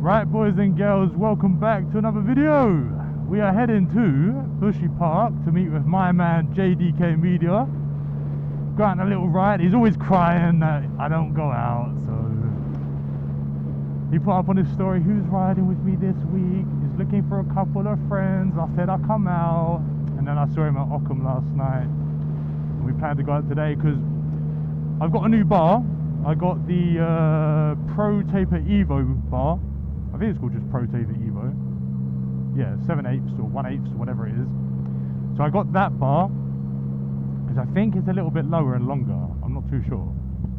Right, boys and girls, welcome back to another video. We are heading to Bushy Park to meet with my man 𝗦𝗽𝗀 Media. Go out on a little ride. He's always crying that I don't go out, so he put up on his story, who's riding with me this week? He's looking for a couple of friends. I said I'll come out, and then I saw him at Ockham last night. And we planned to go out today because I've got a new bar. I got the Pro Taper Evo bar. I think it's called just Pro Taper Evo. Yeah, 7/8 or 1/8 or whatever it is. So I got that bar because I think it's a little bit lower and longer. I'm not too sure.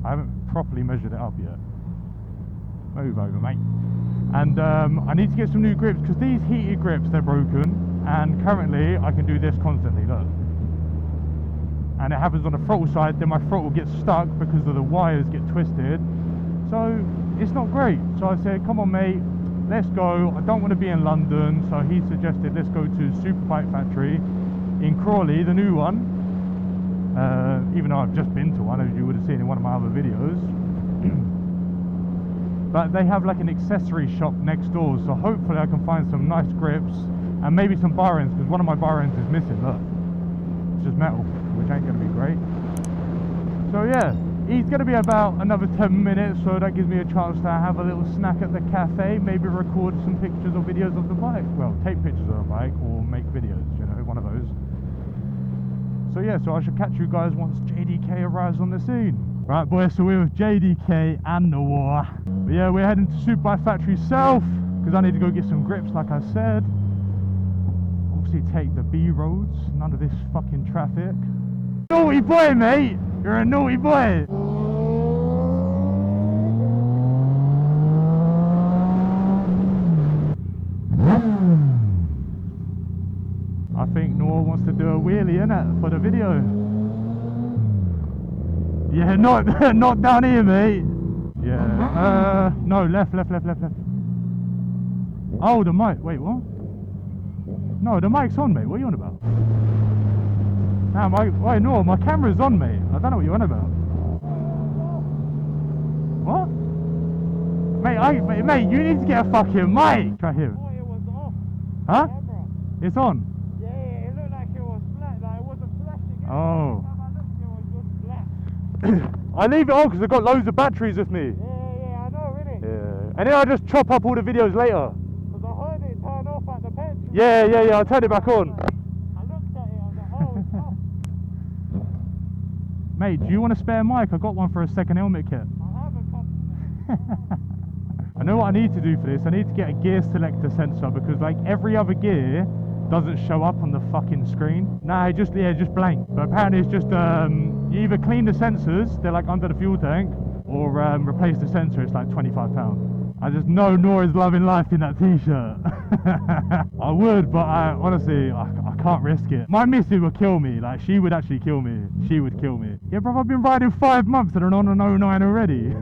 I haven't properly measured it up yet. Move over, mate. And I need to get some new grips because these heated grips, they're broken. And currently I can do this constantly, look. And it happens on the throttle side, then my throttle gets stuck because of the wires get twisted. So it's not great. So I said, come on mate, let's go. I don't want to be in London, so he suggested let's go to SuperBike Factory in Crawley, the new one. Even though I've just been to one, as you would have seen in one of my other videos. But they have like an accessory shop next door, so hopefully I can find some nice grips and maybe some bar ends, because one of my bar ends is missing, look. It's just metal, which ain't going to be great. So yeah, he's going to be about another 10 minutes, so that gives me a chance to have a little snack at the cafe, maybe record some pictures or videos of the bike. Well, take pictures of the bike or make videos, you know, one of those. So yeah, so I should catch you guys once 𝗦𝗽𝗀 arrives on the scene. Right boys, so we're with 𝗦𝗽𝗀 and Noir. But yeah, we're heading to SuperBike Factory South because I need to go get some grips like I said. Obviously take the B roads, none of this fucking traffic. Naughty boy, mate! You're a naughty boy! I think Noir wants to do a wheelie, innit, for the video. Yeah, not down here, mate. Yeah. No, left. Oh, the mic. Wait, what? No, the mic's on, mate. What are you on about? Nah, wait, no, my camera's on, mate. I don't know what you're on about. What? Mate, you need to get a fucking mic. Try here. I thought it was off. Huh? Camera. It's on. Yeah, it looked like it was flat. Like it wasn't flashing. Oh. Every time I looked, it was just black. I leave it on because I've got loads of batteries with me. Yeah, I know, really. Yeah. And then I just chop up all the videos later. Because I heard it turn off at the bench. Yeah, I'll turn it back on. I looked at it, I was like, oh, it's off. Mate, do you want a spare mic? I got one for a second helmet kit. I have a couple. I know what I need to do for this. I need to get a gear selector sensor because like every other gear doesn't show up on the fucking screen. Nah, just blank. But apparently it's just you either clean the sensors, they're like under the fuel tank, or replace the sensor. It's like £25. I just know Noir is loving life in that t-shirt. I would, but honestly I can't risk it. My missus would kill me. Like she would actually kill me. She would kill me. Yeah, bro, I've been riding 5 months and I'm on an 09 already.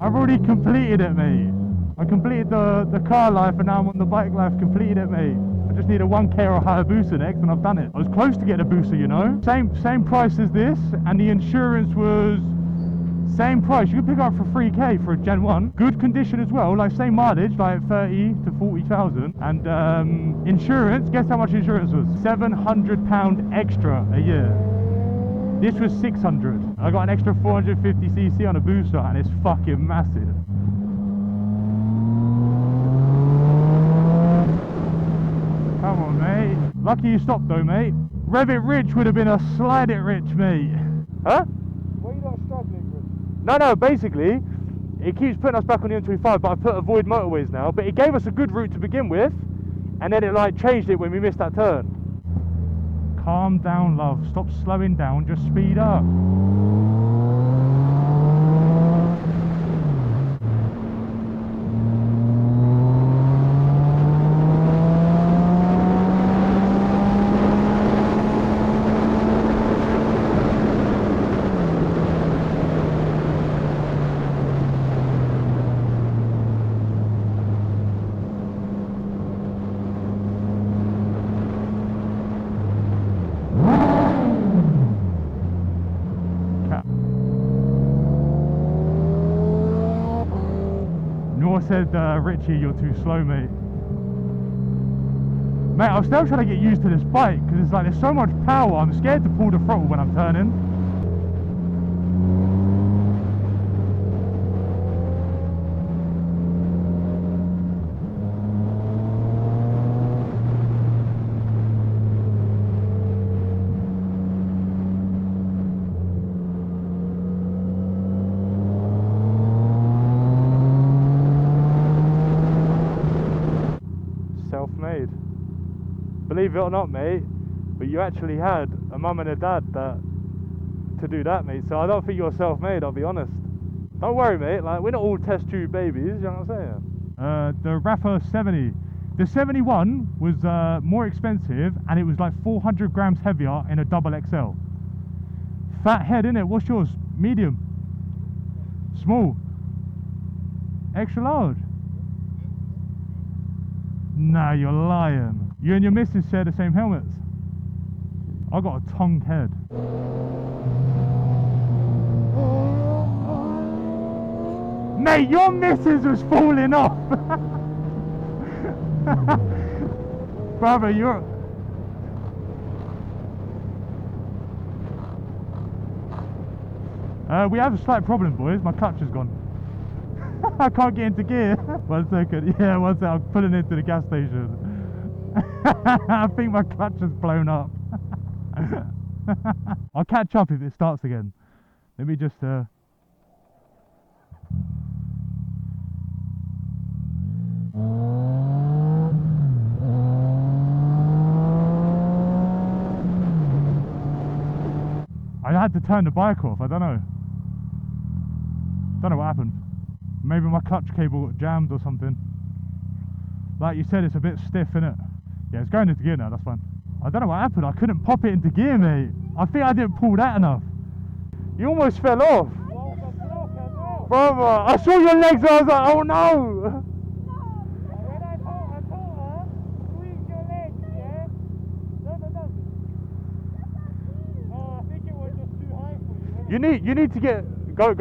I've already completed it, mate. I completed the car life and now I'm on the bike life. Completed it, mate. I just need a 1K or a 𝗦𝗽𝗀𝗀 next and I've done it. I was close to getting a booster, you know. Same price as this, and the insurance was same price. You could pick it up for 3K for a Gen 1. Good condition as well, like same mileage, like 30 to 40,000. And insurance, guess how much insurance was? £700 extra a year. This was 600. I got an extra 450cc on a booster and it's fucking massive. Come on, mate. Lucky you stopped though, mate. Rev it rich would have been a slide it rich, mate. Huh? What are you not struggling with? No, basically, it keeps putting us back on the M25, but I put avoid motorways now. But it gave us a good route to begin with, and then it like changed it when we missed that turn. Calm down, love. Stop slowing down, just speed up. said, Richie, you're too slow, mate. Mate, I'm still trying to get used to this bike because it's like there's so much power. I'm scared to pull the throttle when I'm turning. Self-made. Believe it or not, mate, but you actually had a mum and a dad to do that, mate. So I don't think you're self-made, I'll be honest. Don't worry, mate. Like, we're not all test tube babies. You know what I'm saying? The Rapha 70. The 71 was more expensive, and it was like 400 grams heavier in a double XL. Fat head, innit? What's yours? Medium? Small? Extra large? Nah, you're lying. You and your missus share the same helmets. I got a tongued head. Mate, your missus was falling off. Brother, you're... we have a slight problem, boys. My clutch is gone. I can't get into gear. 1 second. Yeah, 1 second. I'm pulling into the gas station. I think my clutch has blown up. I'll catch up if it starts again. Let me just I had to turn the bike off. I don't know what happened. Maybe my clutch cable got jammed or something. Like you said, it's a bit stiff, innit? Yeah, it's going into gear now, that's fine. I don't know what happened, I couldn't pop it into gear, mate. I think I didn't pull that enough. You almost fell off. Brother, I saw your legs and I was like, oh no! When I told her, squeeze your legs, yeah? No. Oh, I think it was just too high for you. You need to get... Go.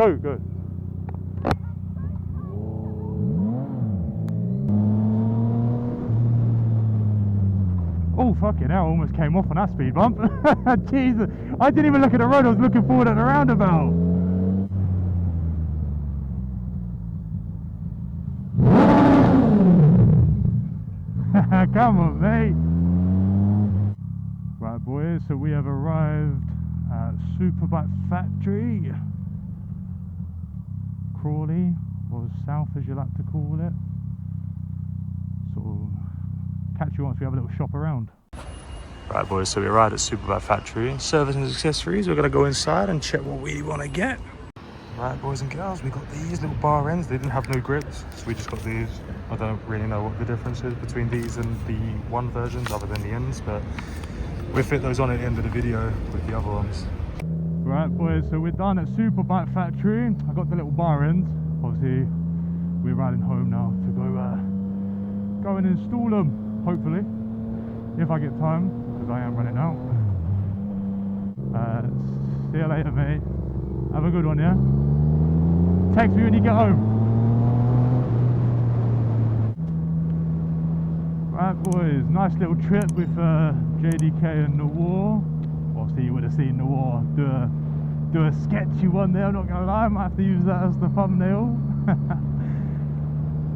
Oh, fucking hell, I almost came off on that speed bump. Jesus, I didn't even look at the road, I was looking forward at the roundabout. Come on, mate. Right, boys, so we have arrived at SuperBike Factory Crawley, or South as you like to call it. So catch you once we have a little shop around. Right, boys, so we arrived at SuperBike Factory Service and Accessories. We're going to go inside and check what we want to get. Right, boys and girls, we got these little bar ends. They didn't have no grips, so we just got these. I don't really know what the difference is between these and the one versions other than the ends, but we'll fit those on at the end of the video with the other ones. Right, boys, so we're done at SuperBike Factory. I got the little bar ends. Obviously, we're riding home now to go and install them, hopefully, if I get time, because I am running out. See you later, mate. Have a good one, yeah? Text me when you get home. Right, boys, nice little trip with JDK and Noir. Obviously, you would have seen Noir do a sketchy one there, I'm not gonna lie, I might have to use that as the thumbnail.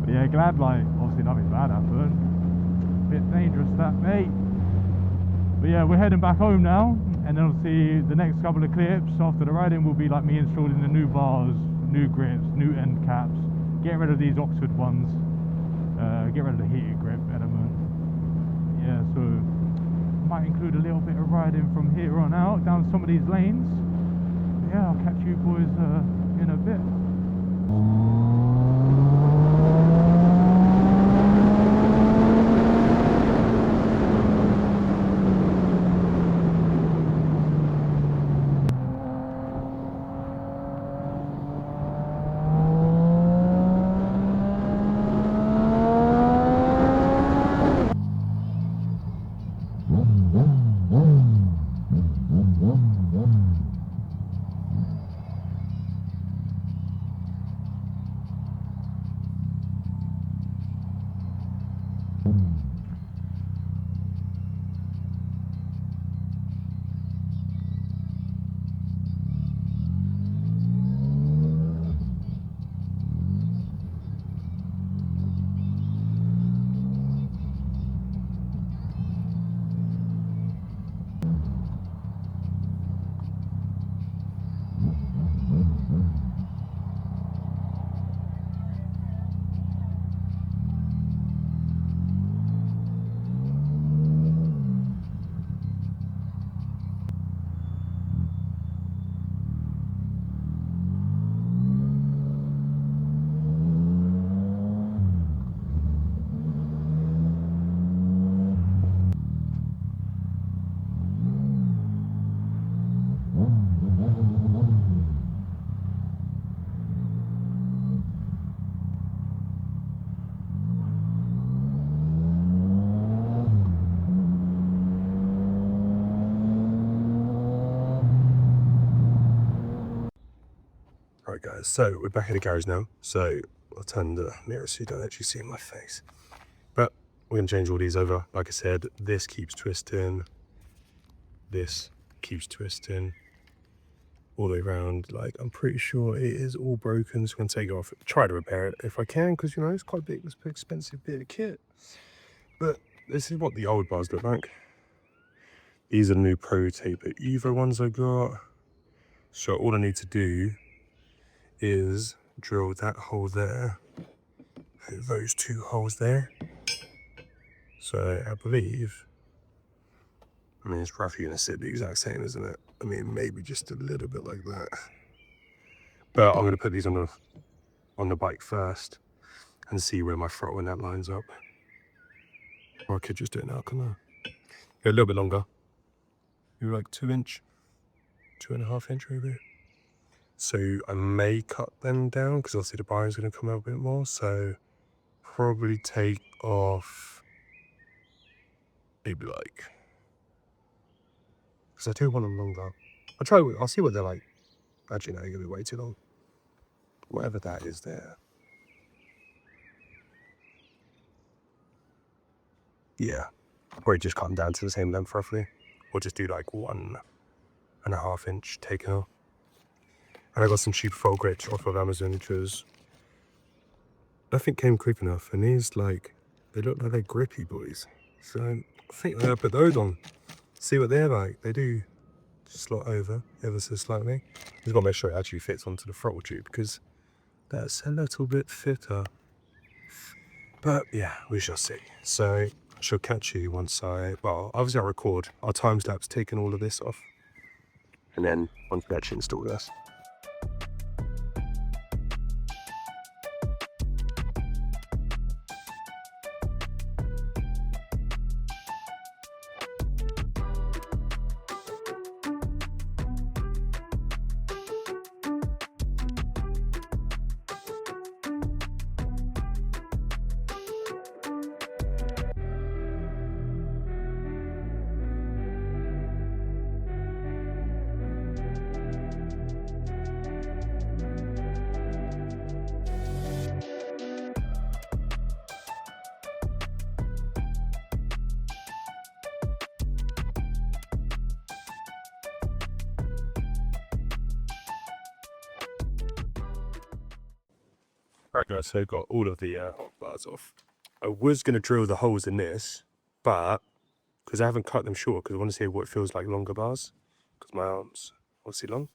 But yeah, glad, like, obviously nothing bad happened. Bit dangerous that, mate. But yeah, we're heading back home now, and then obviously the next couple of clips after the riding will be like me installing the new bars, new grips, new end caps, get rid of these Oxford ones, get rid of the heated grip element. Yeah, so might include a little bit of riding from here on out down some of these lanes. Yeah, I'll catch you boys in a bit. Right guys, so we're back at the garage now, so I'll turn the mirror so you don't actually see my face. But we're going to change all these over. Like I said, this keeps twisting, this keeps twisting, all the way around. Like, I'm pretty sure it is all broken, so I'm going to take it off, try to repair it if I can, because, you know, it's quite a big, it's an expensive bit of kit. But this is what the old bars look like. These are the new Pro Taper Evo ones I got. So all I need to do is drill that hole there, those two holes there. So I believe, I mean, it's roughly gonna sit the exact same, isn't it? I mean, maybe just a little bit like that. But I'm gonna put these on the bike first and see where my throttle and that lines up. Or I could just do it now, can I? Go a little bit longer. Maybe like 2 inch, 2.5 inch maybe. So I may cut them down because obviously the bar is going to come out a bit more. So probably take off maybe like, because I do want them longer. I'll see what they're like. Actually, no, you're going to be way too long. Whatever that is there. Yeah, or just cut them down to the same length roughly. Or just do like 1.5 inch taken off. And I got some cheap faux grips off of Amazon because nothing came quick enough. And these, like, they look like they're grippy boys. So I think I'm gonna put those on. See what they're like. They do slot over ever so slightly. Just gotta make sure it actually fits onto the throttle tube because that's a little bit fitter. But yeah, we shall see. So I shall catch you once well, obviously I'll record. I'll time-lapse taking all of this off. And then once we actually install this. Right guys, so I've got all of the bars off. I was going to drill the holes in this, but because I haven't cut them short, because I want to see what it feels like longer bars, because my arms are obviously long.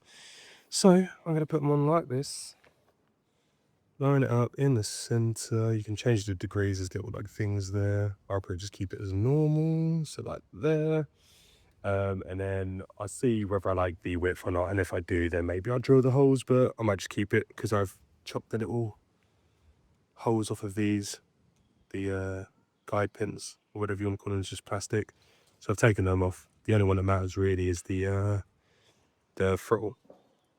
So I'm going to put them on like this, line it up in the center. You can change the degrees, there's little like things there. I'll probably just keep it as normal, so like there. And then I'll see whether I like the width or not, and if I do, then maybe I'll drill the holes, but I might just keep it because I've chopped the little holes off of these, the guide pins or whatever you want to call them. It's just plastic, so I've taken them off. The only one that matters really is the throttle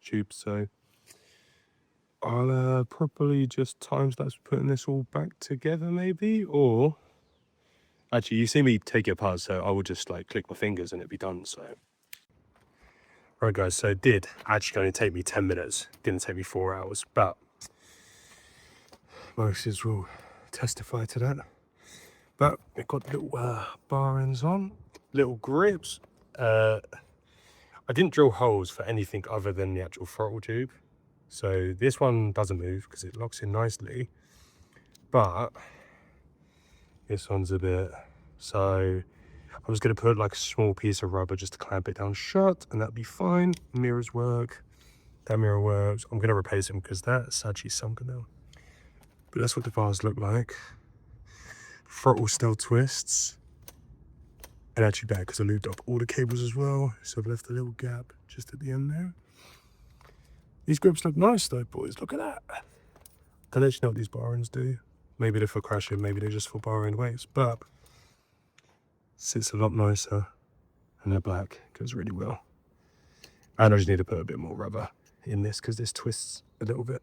tube. So I'll probably just time-lapse putting this all back together maybe, or actually you see me take it apart, so I will just like click my fingers and it'll be done. So right guys, so it did actually only take me 10 minutes, didn't take me 4 hours, but most will testify to that. But it got little bar ends on, little grips. I didn't drill holes for anything other than the actual throttle tube. So this one doesn't move because it locks in nicely. But this one's a bit, so I was going to put like a small piece of rubber just to clamp it down shut, and that'd be fine. Mirrors work, that mirror works. I'm going to replace them because that's 𝗦𝗫ci 𝗰𝗶𝗹𝗶𝗶. But that's what the bars look like. Throttle still twists. And actually bad because I lubed up all the cables as well, so I've left a little gap just at the end there. These grips look nice though, boys. Look at that. Don't actually know what these bar ends do. Maybe they're for crashing, maybe they're just for bar end weights, but sits a lot nicer, and they're black. Goes really well. And I just need to put a bit more rubber in this because this twists a little bit.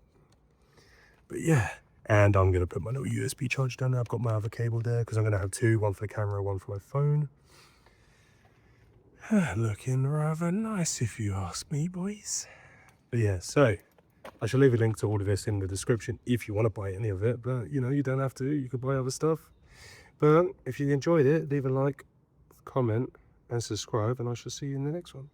But yeah, and I'm gonna put my little USB charger down there. I've got my other cable there because I'm gonna have two, one for the camera, one for my phone. Looking rather nice if you ask me, boys. But yeah, so I shall leave a link to all of this in the description if you want to buy any of it, but you know, you don't have to. You can buy other stuff. But if you enjoyed it, leave a like, comment and subscribe, and I shall see you in the next one.